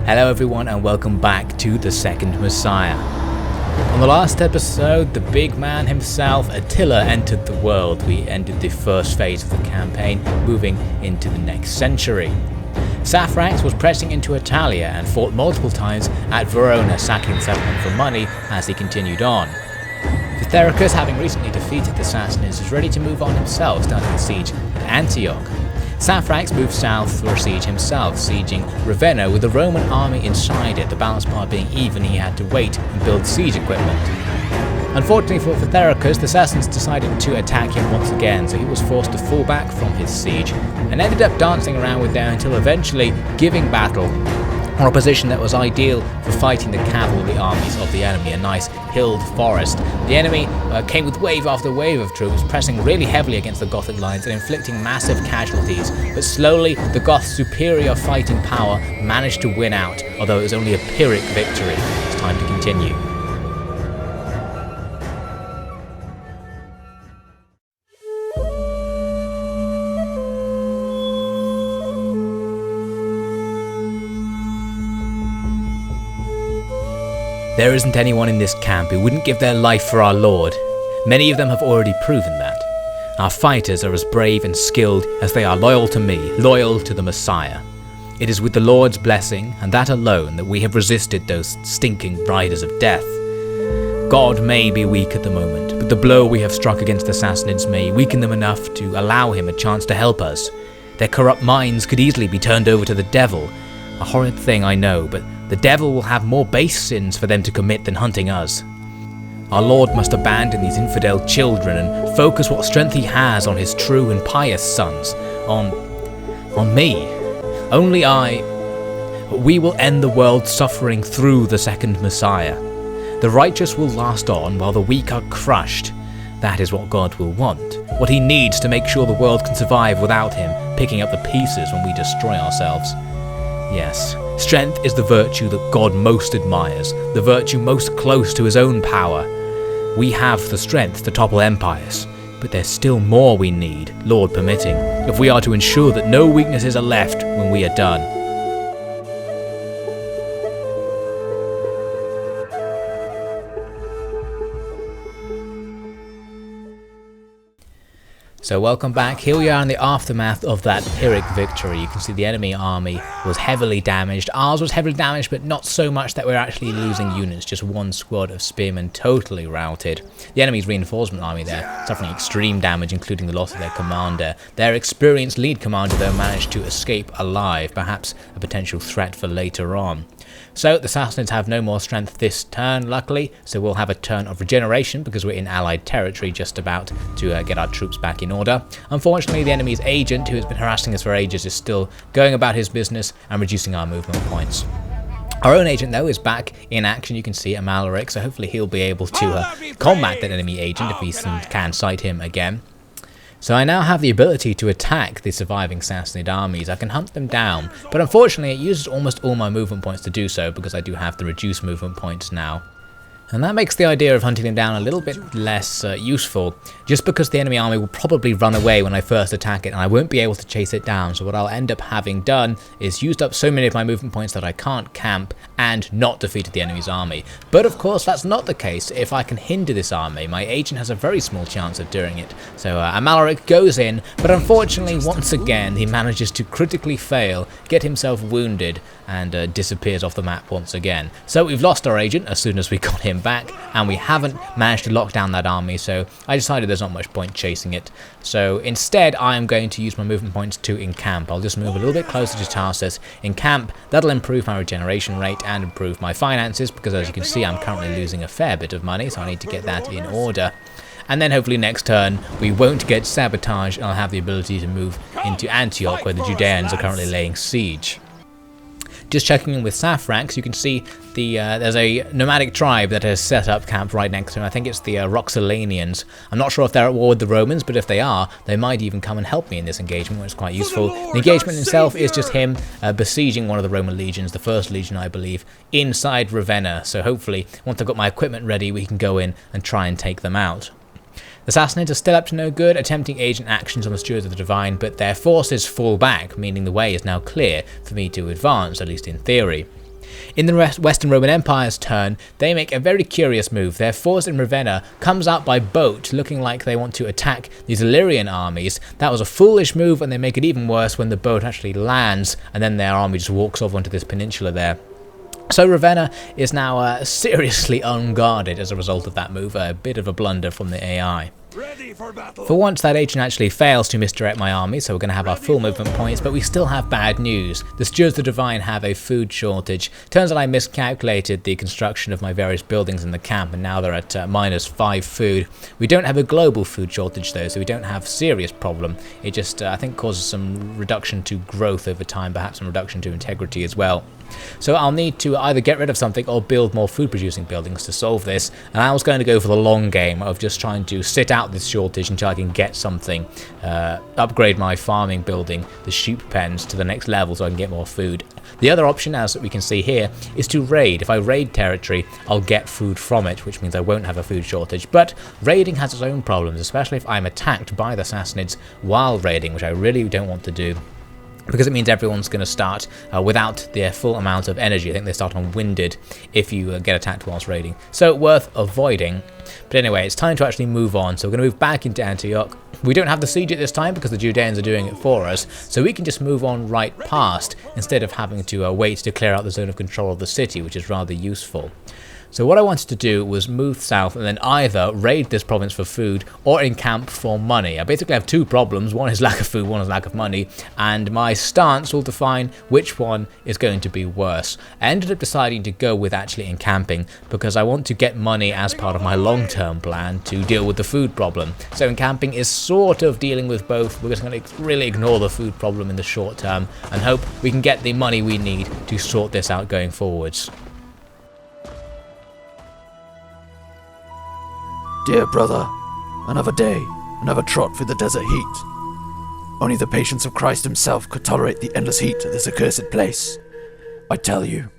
Hello everyone and welcome back to the Second Messiah. On the last episode, the big man himself, Attila, entered the world. We ended the first phase of the campaign, moving into the next century. Saphrax was pressing into Attila and fought multiple times at Verona, sacking the settlement for money as he continued on. Vithericus, having recently defeated the Sassanids, was ready to move on himself, starting a siege at Antioch. Saphrax moved south for a siege himself, sieging Ravena with the Roman army inside it, the balance bar being even. He had to wait and build siege equipment. Unfortunately for Vithericus, the Sassanids decided to attack him once again, so he was forced to fall back from his siege, and ended up dancing around with them until eventually giving battle on a position that was ideal for fighting the cavalry armies of the enemy, a nice hilled forest. The enemy came with wave after wave of troops, pressing really heavily against the Gothic lines and inflicting massive casualties, but slowly the Goths' superior fighting power managed to win out, although it was only a Pyrrhic victory. It's time to continue. There isn't anyone in this camp who wouldn't give their life for our Lord. Many of them have already proven that. Our fighters are as brave and skilled as they are loyal to me, loyal to the Messiah. It is with the Lord's blessing, and that alone, that we have resisted those stinking riders of death. God may be weak at the moment, but the blow we have struck against the Sassanids may weaken them enough to allow him a chance to help us. Their corrupt minds could easily be turned over to the devil. A horrid thing, I know, but the devil will have more base sins for them to commit than hunting us. Our Lord must abandon these infidel children and focus what strength he has on his true and pious sons, on me. Only we will end the world's suffering through the second Messiah. The righteous will last on while the weak are crushed. That is what God will want, what he needs to make sure the world can survive without him picking up the pieces when we destroy ourselves. Yes, strength is the virtue that God most admires, the virtue most close to his own power. We have the strength to topple empires, but there's still more we need, Lord permitting, if we are to ensure that no weaknesses are left when we are done. So welcome back. Here we are in the aftermath of that Pyrrhic victory. You can see the enemy army was heavily damaged. Ours was heavily damaged, but not so much that we're actually losing units. Just one squad of spearmen totally routed. The enemy's reinforcement army there suffering extreme damage, including the loss of their commander. Their experienced lead commander, though, managed to escape alive, perhaps a potential threat for later on. So the Sassanids have no more strength this turn, luckily, so we'll have a turn of regeneration because we're in allied territory, just about to get our troops back in order. Unfortunately, the enemy's agent, who has been harassing us for ages, is still going about his business and reducing our movement points. Our own agent, though, is back in action. You can see Amalric, so hopefully he'll be able to combat that enemy agent if he can sight him again. So I now have the ability to attack the surviving Sassanid armies. I can hunt them down, but unfortunately it uses almost all my movement points to do so because I do have the reduced movement points now. And that makes the idea of hunting them down a little bit less useful, just because the enemy army will probably run away when I first attack it and I won't be able to chase it down. So what I'll end up having done is used up so many of my movement points that I can't camp and not defeated the enemy's army. But of course that's not the case. If I can hinder this army, my agent has a very small chance of doing it. So Amalric goes in, but unfortunately once again he manages to critically fail, get himself wounded, and disappears off the map once again. So we've lost our agent as soon as we got him back, and we haven't managed to lock down that army, so I decided there's not much point chasing it. So instead I am going to use my movement points to encamp. I'll just move a little bit closer to Tarsus, encamp. That'll improve my regeneration rate and improve my finances, because as you can see I'm currently losing a fair bit of money, so I need to get that in order. And then hopefully next turn we won't get sabotaged and I'll have the ability to move into Antioch, where the Judeans are currently laying siege. Just checking in with Saphrax, you can see there's a nomadic tribe that has set up camp right next to him. I think it's the Roxolanians. I'm not sure if they're at war with the Romans, but if they are, they might even come and help me in this engagement, which is quite useful. The engagement itself is just him besieging one of the Roman legions, the first legion I believe, inside Ravenna. So hopefully, once I've got my equipment ready, we can go in and try and take them out. The Sassanids are still up to no good, attempting agent actions on the Stewards of the Divine, but their forces fall back, meaning the way is now clear for me to advance, at least in theory. In the Western Roman Empire's turn, they make a very curious move. Their force in Ravenna comes out by boat, looking like they want to attack these Illyrian armies. That was a foolish move, and they make it even worse when the boat actually lands, and then their army just walks off onto this peninsula there. So Ravenna is now seriously unguarded as a result of that move, a bit of a blunder from the AI. For once, that agent actually fails to misdirect my army, so we're going to have our full movement points, but we still have bad news. The Stewards of the Divine have a food shortage. Turns out I miscalculated the construction of my various buildings in the camp, and now they're at -5 food. We don't have a global food shortage though, so we don't have a serious problem. It just, I think, causes some reduction to growth over time, perhaps some reduction to integrity as well. So I'll need to either get rid of something or build more food producing buildings to solve this, and I was going to go for the long game of just trying to sit out this shortage until I can get something, upgrade my farming building, the sheep pens, to the next level so I can get more food. The other option, as we can see here, is to raid. If I raid territory, I'll get food from it, which means I won't have a food shortage, but raiding has its own problems, especially if I'm attacked by the Sassanids while raiding, which I really don't want to do, because it means everyone's going to start without their full amount of energy. I think they start on winded if you get attacked whilst raiding. So worth avoiding. But anyway, it's time to actually move on. So we're going to move back into Antioch. We don't have the siege at this time because the Judeans are doing it for us. So we can just move on right past instead of having to wait to clear out the zone of control of the city, which is rather useful. So what I wanted to do was move south and then either raid this province for food or encamp for money. I basically have two problems. One is lack of food, one is lack of money, and my stance will define which one is going to be worse. I ended up deciding to go with actually encamping because I want to get money as part of my long-term plan to deal with the food problem. So encamping is sort of dealing with both. We're just going to really ignore the food problem in the short term and hope we can get the money we need to sort this out going forwards. Dear brother, another day, another trot through the desert heat. Only the patience of Christ himself could tolerate the endless heat of this accursed place. I tell you,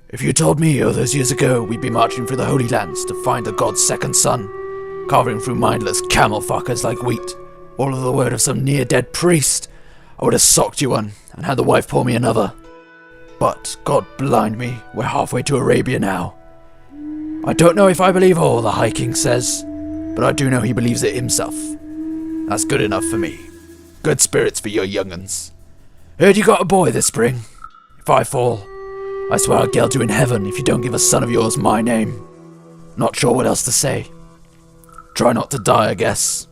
if you told me all those years ago we'd be marching through the Holy Lands to find the God's second son, carving through mindless camel fuckers like wheat, all of the word of some near-dead priest, I would have socked you one and had the wife pour me another. But, God blind me, we're halfway to Arabia now. I don't know if I believe all the High King says, but I do know he believes it himself. That's good enough for me. Good spirits for your young'uns. Heard you got a boy this spring. If I fall, I swear I'll geld you in heaven if you don't give a son of yours my name. Not sure what else to say. Try not to die, I guess.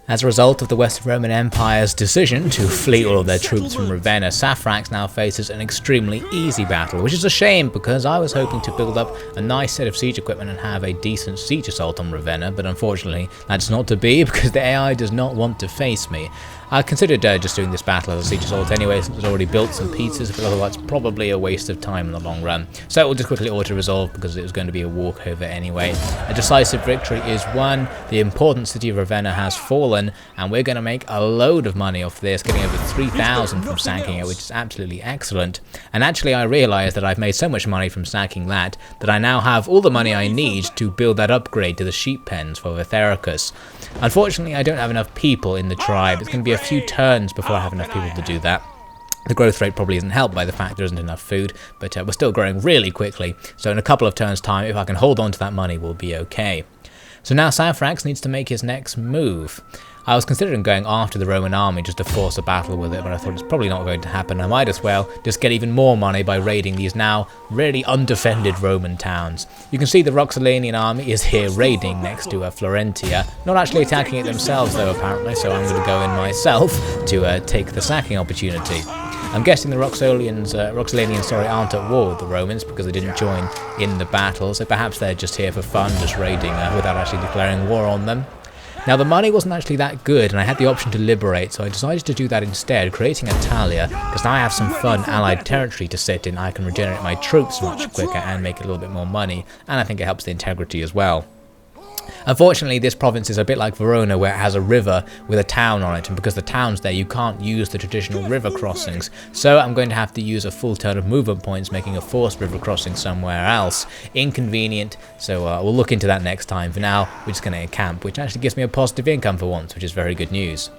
As a result of the Western Roman Empire's decision to flee all of their troops from Ravenna, Saphrax now faces an extremely easy battle, which is a shame because I was hoping to build up a nice set of siege equipment and have a decent siege assault on Ravenna, but unfortunately that's not to be because the AI does not want to face me. I considered just doing this battle as a siege assault anyway, since it's already built some pieces, but otherwise it's probably a waste of time in the long run. So we'll just quickly auto-resolve because it was going to be a walkover anyway. A decisive victory is won, the important city of Ravenna has fallen, and we're going to make a load of money off this, getting over 3,000 from sacking it, which is absolutely excellent. And actually I realised that I've made so much money from sacking that I now have all the money I need to build that upgrade to the sheep pens for Vithericus. Unfortunately, I don't have enough people in the tribe. It's going to be a few turns before I have enough people to do that. The growth rate probably isn't helped by the fact there isn't enough food, but we're still growing really quickly, so in a couple of turns' time, if I can hold on to that money, we'll be okay. So now Saphrax needs to make his next move. I was considering going after the Roman army just to force a battle with it, but I thought it's probably not going to happen. I might as well just get even more money by raiding these now really undefended Roman towns. You can see the Roxolanian army is here raiding next to Florentia, not actually attacking it themselves though apparently, so I'm going to go in myself to take the sacking opportunity. I'm guessing the Roxolanians aren't at war with the Romans because they didn't join in the battle, so perhaps they're just here for fun, just raiding without actually declaring war on them. Now the money wasn't actually that good and I had the option to liberate, so I decided to do that instead, creating Attila, because now I have some fun allied territory to sit in. I can regenerate my troops much quicker and make a little bit more money, and I think it helps the integrity as well. Unfortunately, this province is a bit like Verona, where it has a river with a town on it, and because the town's there, you can't use the traditional river crossings. So I'm going to have to use a full turn of movement points, making a forced river crossing somewhere else. Inconvenient, so we'll look into that next time. For now, we're just going to encamp, which actually gives me a positive income for once, which is very good news.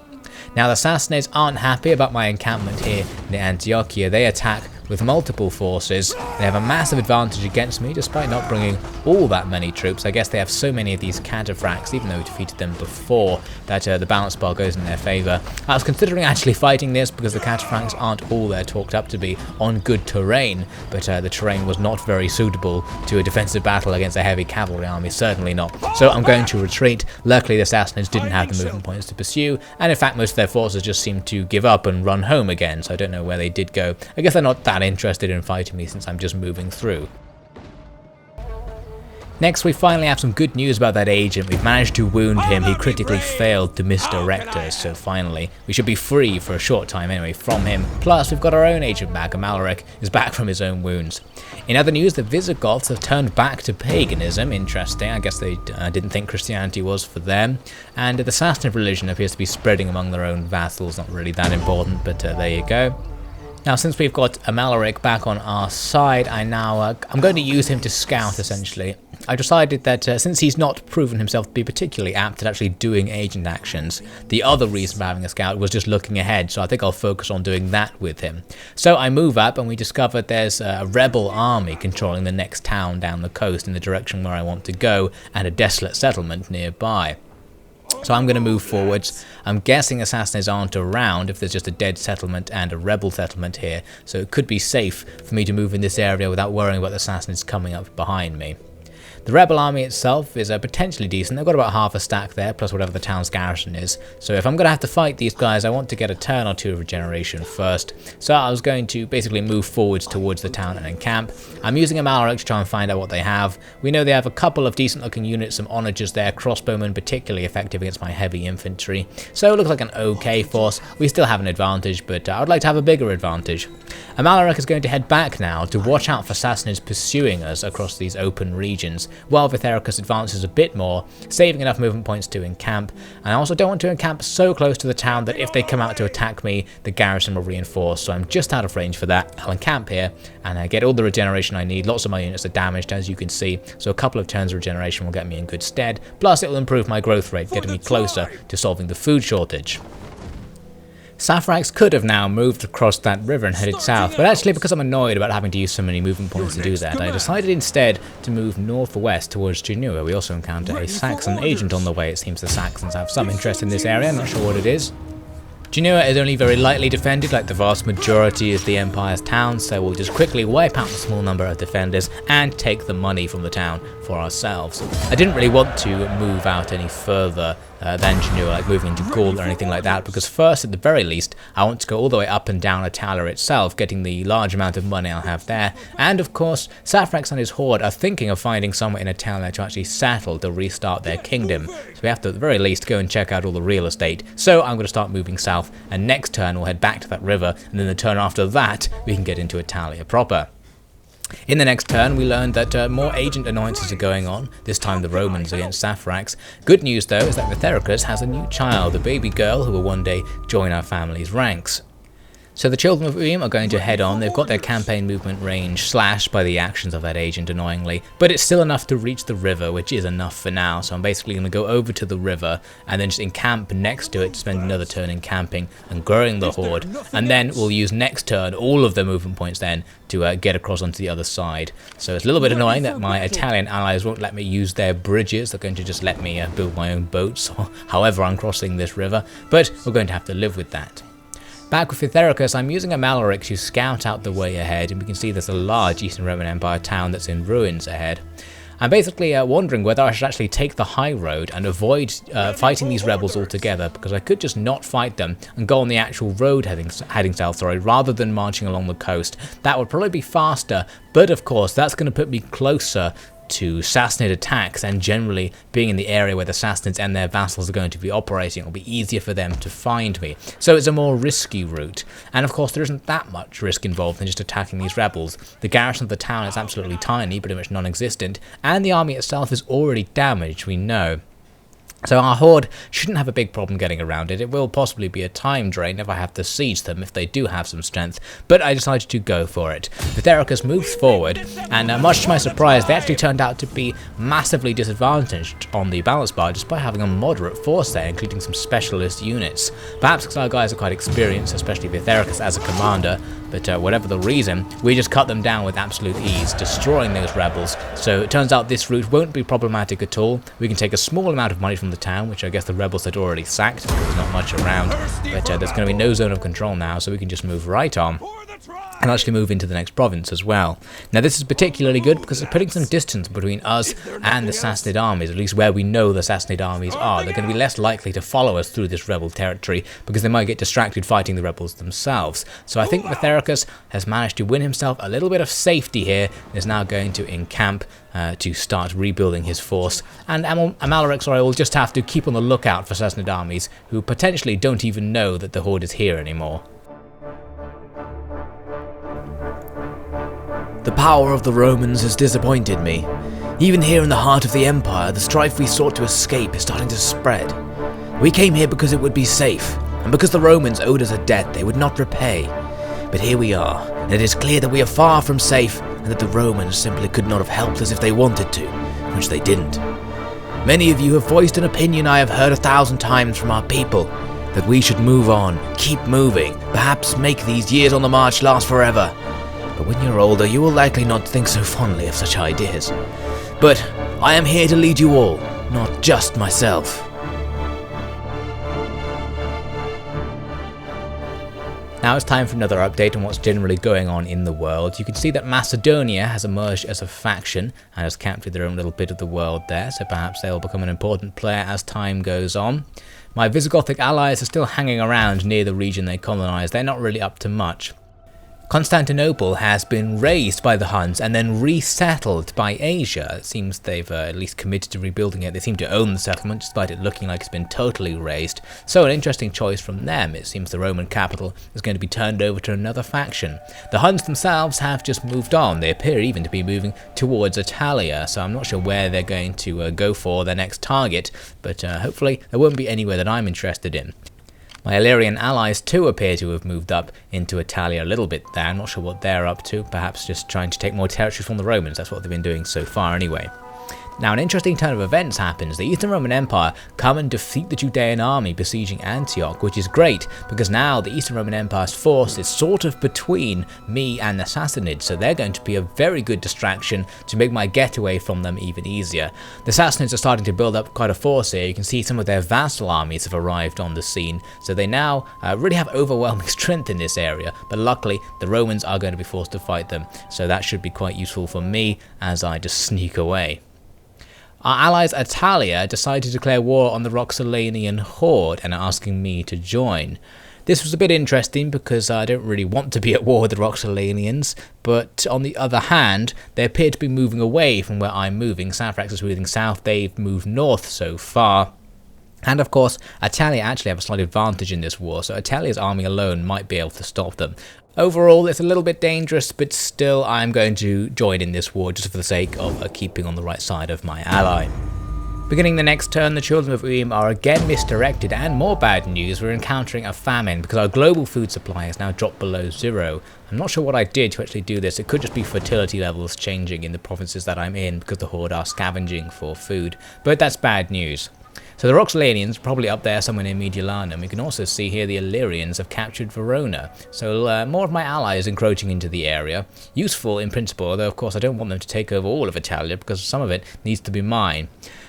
Now the Sassanids aren't happy about my encampment here near Antiochia. They attack with multiple forces. They have a massive advantage against me despite not bringing all that many troops. I guess they have so many of these Saphrax, even though we defeated them before, that the balance bar goes in their favour. I was considering actually fighting this because the Saphrax aren't all they're talked up to be on good terrain, but the terrain was not very suitable to a defensive battle against a heavy cavalry army, certainly not. So I'm going to retreat. Luckily the Sassanids didn't have the movement points to pursue, and in fact most of their forces just seemed to give up and run home again, so I don't know where they did go. I guess they're not that interested in fighting me since I'm just moving through. Next, we finally have some good news about that agent. We've managed to wound him. He critically failed to misdirect us, so finally we should be free for a short time anyway from him. Plus, we've got our own agent back. Amalric is back from his own wounds. In other news, the Visigoths have turned back to paganism. Interesting. I guess they didn't think Christianity was for them. And the Sassanid religion appears to be spreading among their own vassals. Not really that important, but there you go. Now, since we've got Amalric back on our side, I'm going to use him to scout, essentially. I decided that since he's not proven himself to be particularly apt at actually doing agent actions, the other reason for having a scout was just looking ahead, so I think I'll focus on doing that with him. So I move up and we discovered there's a rebel army controlling the next town down the coast in the direction where I want to go, and a desolate settlement nearby. So I'm going to move forwards. I'm guessing Assassins aren't around if there's just a dead settlement and a rebel settlement here, so it could be safe for me to move in this area without worrying about the Assassins coming up behind me. The rebel army itself is potentially decent. They've got about half a stack there, plus whatever the town's garrison is. So if I'm going to have to fight these guys, I want to get a turn or two of regeneration first. So I was going to basically move forwards towards the town and encamp. I'm using a Amalric to try and find out what they have. We know they have a couple of decent looking units, some onagers there, crossbowmen particularly effective against my heavy infantry. So it looks like an okay force. We still have an advantage, but I would like to have a bigger advantage. Amalric is going to head back now to watch out for Sassanids pursuing us across these open regions, while Vithericus advances a bit more, saving enough movement points to encamp. And I also don't want to encamp so close to the town that if they come out to attack me, the garrison will reinforce, so I'm just out of range for that. I'll encamp here, and I get all the regeneration I need. Lots of my units are damaged, as you can see, so a couple of turns of regeneration will get me in good stead, plus it will improve my growth rate, getting me closer to solving the food shortage. Saphrax could have now moved across that river and headed south, but actually because I'm annoyed about having to use so many movement points to do that, I decided instead to move northwest towards Genua. We also encounter a Saxon agent on the way. It seems the Saxons have some interest in this area, I'm not sure what it is. Genua is only very lightly defended, like the vast majority of the Empire's towns, so we'll just quickly wipe out the small number of defenders and take the money from the town for ourselves. I didn't really want to move out any further than Genua, like moving into Gaul or anything like that, because first, at the very least, I want to go all the way up and down Attila itself, getting the large amount of money I'll have there, and of course, Saphrax and his horde are thinking of finding somewhere in Attila to actually settle to restart their kingdom, so we have to at the very least go and check out all the real estate. So I'm going to start moving south, and next turn we'll head back to that river, and then the turn after that, we can get into Italia proper. In the next turn, we learned that more agent annoyances are going on, this time the Romans against Saphrax. Good news though is that Vithericus has a new child, a baby girl who will one day join our family's ranks. So the children of Uim are going to head on. They've got their campaign movement range slashed by the actions of that agent, annoyingly, but it's still enough to reach the river, which is enough for now. So I'm basically going to go over to the river and then just encamp next to it to spend another turn encamping and growing the horde, and then we'll use next turn all of the movement points then to get across onto the other side. So it's a little bit annoying that my Italian allies won't let me use their bridges. They're going to just let me build my own boats, or however I'm crossing this river, but we're going to have to live with that. Back with Vithericus, I'm using Amalric to scout out the way ahead, and we can see there's a large Eastern Roman Empire town that's in ruins ahead. I'm basically wondering whether I should actually take the high road and avoid fighting these rebels altogether, because I could just not fight them and go on the actual road heading south, rather than marching along the coast. That would probably be faster, but of course that's going to put me closer to Sassanid attacks, and generally being in the area where the Sassanids and their vassals are going to be operating, it'll be easier for them to find me. So it's a more risky route, and of course there isn't that much risk involved in just attacking these rebels. The garrison of the town is absolutely tiny, pretty much non-existent, and the army itself is already damaged, we know. So our horde shouldn't have a big problem getting around it. It will possibly be a time drain if I have to siege them if they do have some strength, but I decided to go for it. Vithericus moves forward, and much to my surprise, they actually turned out to be massively disadvantaged on the balance bar despite having a moderate force there, including some specialist units. Perhaps because our guys are quite experienced, especially Vithericus as a commander, but whatever the reason, we just cut them down with absolute ease, destroying those rebels. So it turns out this route won't be problematic at all. We can take a small amount of money from the town, which I guess the rebels had already sacked, because there's not much around, but there's going to be no zone of control now, so we can just move right on and actually move into the next province as well. Now this is particularly good because it's putting some distance between us and the Sassanid armies, at least where we know the Sassanid armies are. They're going to be less likely to follow us through this rebel territory because they might get distracted fighting the rebels themselves. So I think Vithericus has managed to win himself a little bit of safety here and is now going to encamp to start rebuilding his force, and Amalric will just have to keep on the lookout for Sassanid armies who potentially don't even know that the horde is here anymore. The power of the Romans has disappointed me. Even here in the heart of the Empire, the strife we sought to escape is starting to spread. We came here because it would be safe, and because the Romans owed us a debt they would not repay. But here we are, and it is clear that we are far from safe, and that the Romans simply could not have helped us if they wanted to, which they didn't. Many of you have voiced an opinion I have heard 1,000 times from our people, that we should move on, keep moving, perhaps make these years on the march last forever. But when you're older, you will likely not think so fondly of such ideas. But I am here to lead you all, not just myself. Now it's time for another update on what's generally going on in the world. You can see that Macedonia has emerged as a faction and has captured their own little bit of the world there, so perhaps they'll become an important player as time goes on. My Visigothic allies are still hanging around near the region they colonised. They're not really up to much. Constantinople has been razed by the Huns and then resettled by Asia. It seems they've at least committed to rebuilding it. They seem to own the settlement despite it looking like it's been totally razed. So an interesting choice from them. It seems the Roman capital is going to be turned over to another faction. The Huns themselves have just moved on. They appear even to be moving towards Attila, so I'm not sure where they're going to go for their next target, but hopefully there won't be anywhere that I'm interested in. My Illyrian allies too appear to have moved up into Attila a little bit there. I'm not sure what they're up to, perhaps just trying to take more territory from the Romans. That's what they've been doing so far anyway. Now an interesting turn of events happens. The Eastern Roman Empire come and defeat the Judean army besieging Antioch, which is great because now the Eastern Roman Empire's force is sort of between me and the Sassanids, so they're going to be a very good distraction to make my getaway from them even easier. The Sassanids are starting to build up quite a force here. You can see some of their vassal armies have arrived on the scene, so they now really have overwhelming strength in this area, but luckily the Romans are going to be forced to fight them, so that should be quite useful for me as I just sneak away. Our allies Attila decided to declare war on the Roxolanian horde and are asking me to join. This was a bit interesting because I don't really want to be at war with the Roxolanians, but on the other hand, they appear to be moving away from where I'm moving. Saphrax is moving south, they've moved north so far. And of course, Attila actually have a slight advantage in this war, so Attilia's army alone might be able to stop them. Overall, it's a little bit dangerous, but still I'm going to join in this war just for the sake of keeping on the right side of my ally. Beginning the next turn, the children of Uim are again misdirected, and more bad news, we're encountering a famine because our global food supply has now dropped below 0. I'm not sure what I did to actually do this. It could just be fertility levels changing in the provinces that I'm in because the horde are scavenging for food, but that's bad news. So the Roxolanians are probably up there somewhere near Mediolanum. We can also see here the Illyrians have captured Verona. So more of my allies encroaching into the area. Useful in principle, although of course I don't want them to take over all of Attila because some of it needs to be mine.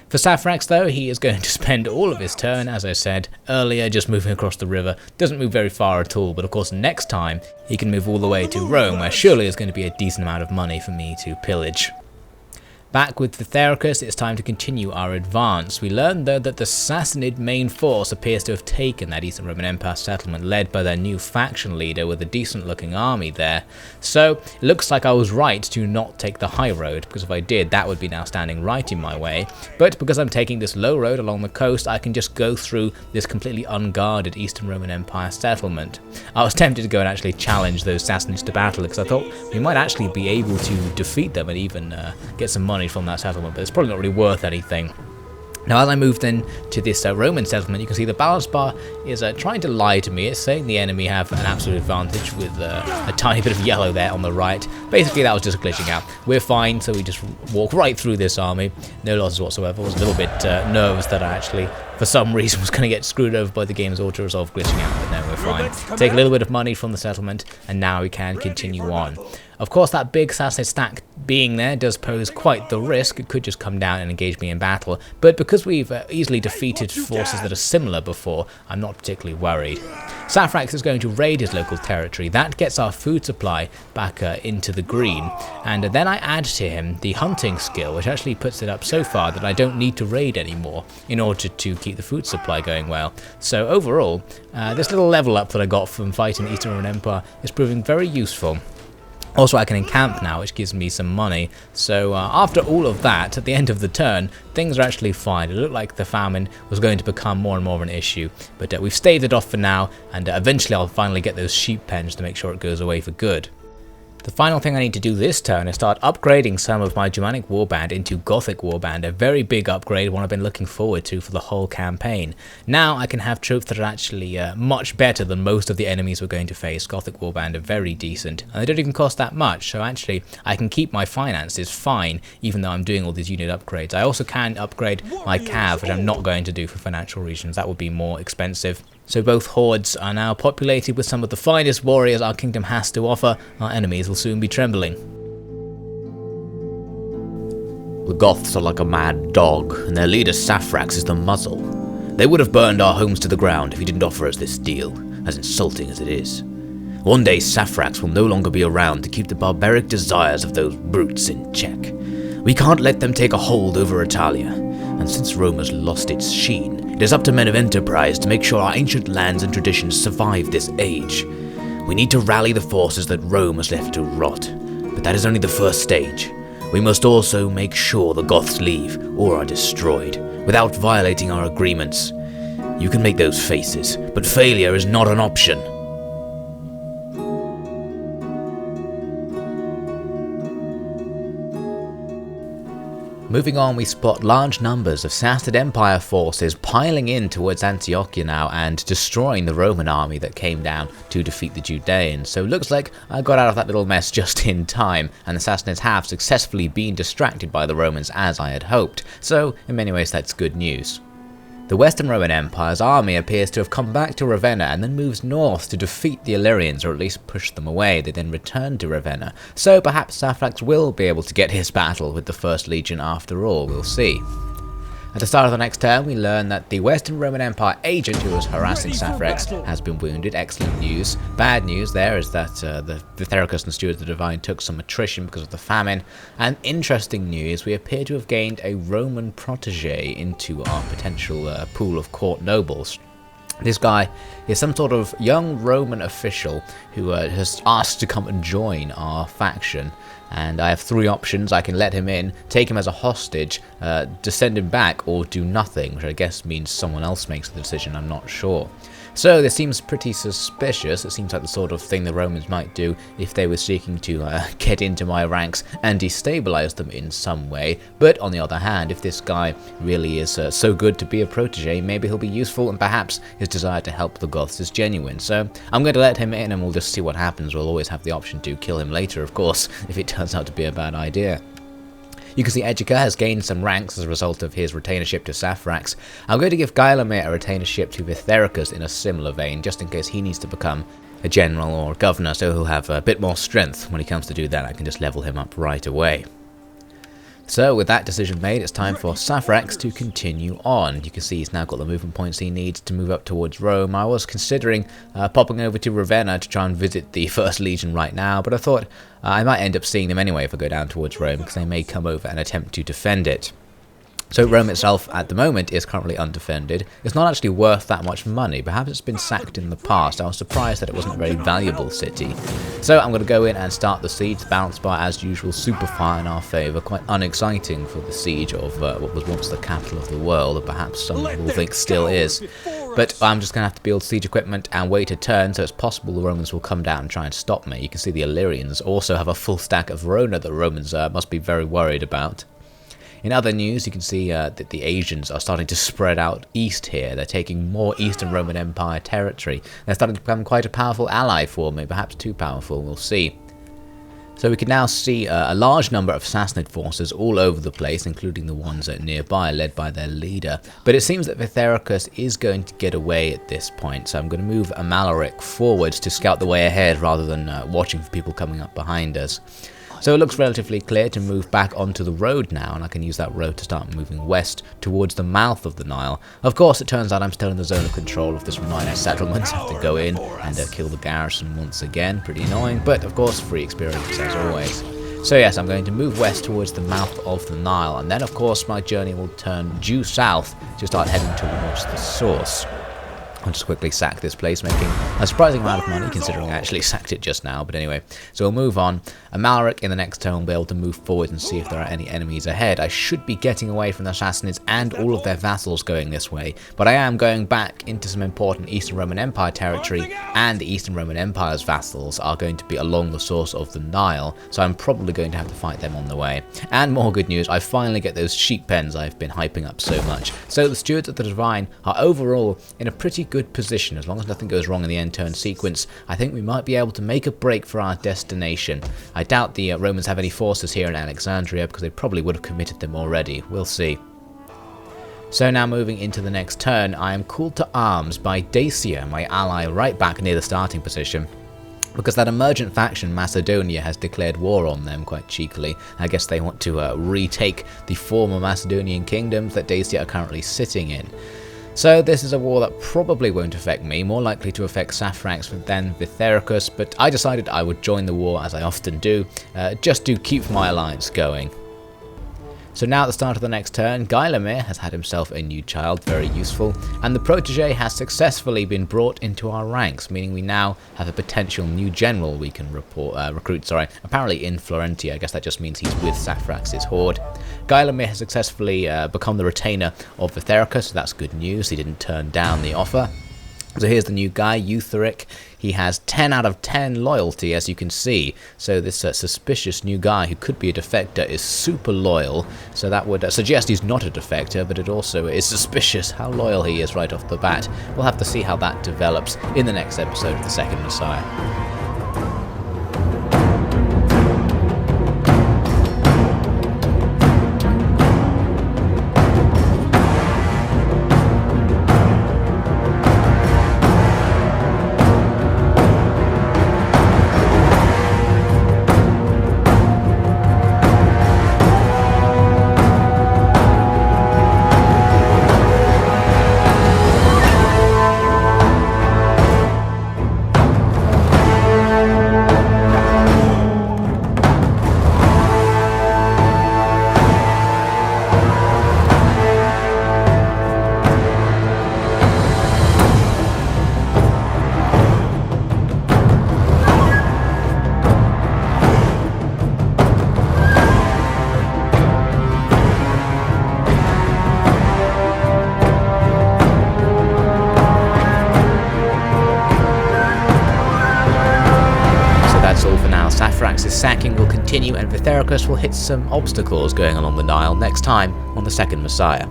For Saphrax though, he is going to spend all of his turn, as I said earlier, just moving across the river. Doesn't move very far at all, but of course next time he can move all the way to Rome, where surely there's going to be a decent amount of money for me to pillage. Back with Vithericus, it's time to continue our advance. We learn though that the Sassanid main force appears to have taken that Eastern Roman Empire settlement led by their new faction leader with a decent looking army there. So it looks like I was right to not take the high road, because if I did that would be now standing right in my way. But because I'm taking this low road along the coast, I can just go through this completely unguarded Eastern Roman Empire settlement. I was tempted to go and actually challenge those Sassanids to battle because I thought we might actually be able to defeat them and even get some money from that settlement, but it's probably not really worth anything. Now, as I moved in to this Roman settlement, you can see the balance bar is trying to lie to me. It's saying the enemy have an absolute advantage with a tiny bit of yellow there on the right. Basically, that was just glitching out. We're fine, so we just walk right through this army. No losses whatsoever. I was a little bit nervous that I actually, for some reason, was going to get screwed over by the game's auto-resolve glitching out, but no, we're fine. Take a little bit of money from the settlement, and now we can continue on. Of course, that big Sassanid stack being there does pose quite the risk. It could just come down and engage me in battle, but because we've easily defeated forces that are similar before, I'm not particularly worried. Saphrax is going to raid his local territory. That gets our food supply back into the green, and then I add to him the hunting skill, which actually puts it up so far that I don't need to raid anymore in order to keep the food supply going well. So overall, this little level up that I got from fighting the Eastern Roman Empire is proving very useful. Also, I can encamp now, which gives me some money. So after all of that, at the end of the turn, things are actually fine. It looked like the famine was going to become more and more of an issue, but we've staved it off for now, and eventually I'll finally get those sheep pens to make sure it goes away for good. The final thing I need to do this turn is start upgrading some of my Germanic warband into Gothic warband, a very big upgrade, one I've been looking forward to for the whole campaign. Now I can have troops that are actually much better than most of the enemies we're going to face. Gothic warband are very decent, and they don't even cost that much, so actually I can keep my finances fine even though I'm doing all these unit upgrades. I also can upgrade my cav, which I'm not going to do for financial reasons. That would be more expensive. So both hordes are now populated with some of the finest warriors our kingdom has to offer. Our enemies will soon be trembling. The Goths are like a mad dog, and their leader Saphrax is the muzzle. They would have burned our homes to the ground if he didn't offer us this deal, as insulting as it is. One day Saphrax will no longer be around to keep the barbaric desires of those brutes in check. We can't let them take a hold over Attila, and since Rome has lost its sheen, it is up to men of enterprise to make sure our ancient lands and traditions survive this age. We need to rally the forces that Rome has left to rot, but that is only the first stage. We must also make sure the Goths leave or are destroyed, without violating our agreements. You can make those faces, but failure is not an option. Moving on, we spot large numbers of Sassanid Empire forces piling in towards Antiochia now and destroying the Roman army that came down to defeat the Judeans. So it looks like I got out of that little mess just in time, and the Sassanids have successfully been distracted by the Romans as I had hoped. So in many ways that's good news. The Western Roman Empire's army appears to have come back to Ravenna and then moves north to defeat the Illyrians, or at least push them away. They then return to Ravenna, so perhaps Saphrax will be able to get his battle with the First Legion after all, we'll see. At the start of the next turn, we learn that the Western Roman Empire agent who was harassing Saphrax has been wounded. Excellent news. Bad news there is that the Vithericus and Steward of the Divine took some attrition because of the famine. And interesting news, we appear to have gained a Roman protege into our potential pool of court nobles. This guy is some sort of young Roman official who has asked to come and join our faction. And I have three options. I can let him in, take him as a hostage, send him back, or do nothing, which I guess means someone else makes the decision, I'm not sure. So this seems pretty suspicious. It seems like the sort of thing the Romans might do if they were seeking to get into my ranks and destabilize them in some way. But on the other hand, if this guy really is so good to be a protege, maybe he'll be useful, and perhaps his desire to help the Goths is genuine. So I'm going to let him in and we'll just see what happens. We'll always have the option to kill him later, of course, if it turns out to be a bad idea. You can see Edgica has gained some ranks as a result of his retainership to Saphrax. I'm going to give Geilamir a retainership to Vithericus in a similar vein, just in case he needs to become a general or governor, so he'll have a bit more strength. When he comes to do that, I can just level him up right away. So with that decision made, it's time for Saphrax to continue on. You can see he's now got the movement points he needs to move up towards Rome. I was considering popping over to Ravenna to try and visit the First Legion right now, but I thought I might end up seeing them anyway if I go down towards Rome, because they may come over and attempt to defend it. So Rome itself at the moment is currently undefended. It's not actually worth that much money. Perhaps it's been sacked in the past. I was surprised that it wasn't a very valuable city. So I'm going to go in and start the siege. The balance bar, as usual, super far in our favour. Quite unexciting for the siege of what was once the capital of the world, or perhaps some will think still is. But I'm just going to have to build siege equipment and wait a turn, so it's possible the Romans will come down and try and stop me. You can see the Illyrians also have a full stack of Verona that the Romans must be very worried about. In other news, you can see that the Asians are starting to spread out east here. They're taking more Eastern Roman Empire territory. They're starting to become quite a powerful ally for me, perhaps too powerful, we'll see. So we can now see a large number of Sassanid forces all over the place, including the ones nearby, led by their leader. But it seems that Vithericus is going to get away at this point, so I'm going to move Amalric forwards to scout the way ahead rather than watching for people coming up behind us. So it looks relatively clear to move back onto the road now, and I can use that road to start moving west towards the mouth of the Nile. Of course, it turns out I'm still in the zone of control of this minor settlement. I have to go in and kill the garrison once again. Pretty annoying, but of course, free experience as always. So yes, I'm going to move west towards the mouth of the Nile, and then of course my journey will turn due south to start heading towards the source. I'll just quickly sack this place, making a surprising amount of money considering I actually sacked it just now, but anyway. So we'll move on. Amalric in the next turn will be able to move forward and see if there are any enemies ahead. I should be getting away from the Sassanids and all of their vassals going this way, but I am going back into some important Eastern Roman Empire territory, and the Eastern Roman Empire's vassals are going to be along the source of the Nile, so I'm probably going to have to fight them on the way. And more good news, I finally get those sheep pens I've been hyping up so much. So the Stewards of the Divine are overall in a pretty good position. As long as nothing goes wrong in the end turn sequence, I think we might be able to make a break for our destination. I doubt the Romans have any forces here in Alexandria because they probably would have committed them already. We'll see. So now moving into the next turn, I am called to arms by Dacia, my ally right back near the starting position, because that emergent faction, Macedonia, has declared war on them quite cheekily. I guess they want to retake the former Macedonian kingdoms that Dacia are currently sitting in. So this is a war that probably won't affect me, more likely to affect Saphrax than Vithericus, but I decided I would join the war as I often do, just to keep my alliance going. So now at the start of the next turn, Geilemir has had himself a new child, very useful, and the protege has successfully been brought into our ranks, meaning we now have a potential new general we can recruit, apparently in Florentia. I guess that just means he's with Saphrax's horde. Geilemir has successfully become the retainer of Vithericus, so that's good news. He didn't turn down the offer. So here's the new guy, Eutheric. He has 10 out of 10 loyalty, as you can see. So this suspicious new guy who could be a defector is super loyal. So that would suggest he's not a defector, but it also is suspicious how loyal he is right off the bat. We'll have to see how that develops in the next episode of The Second Messiah. Saphrax's sacking will continue and Vithericus will hit some obstacles going along the Nile next time on The Second Messiah.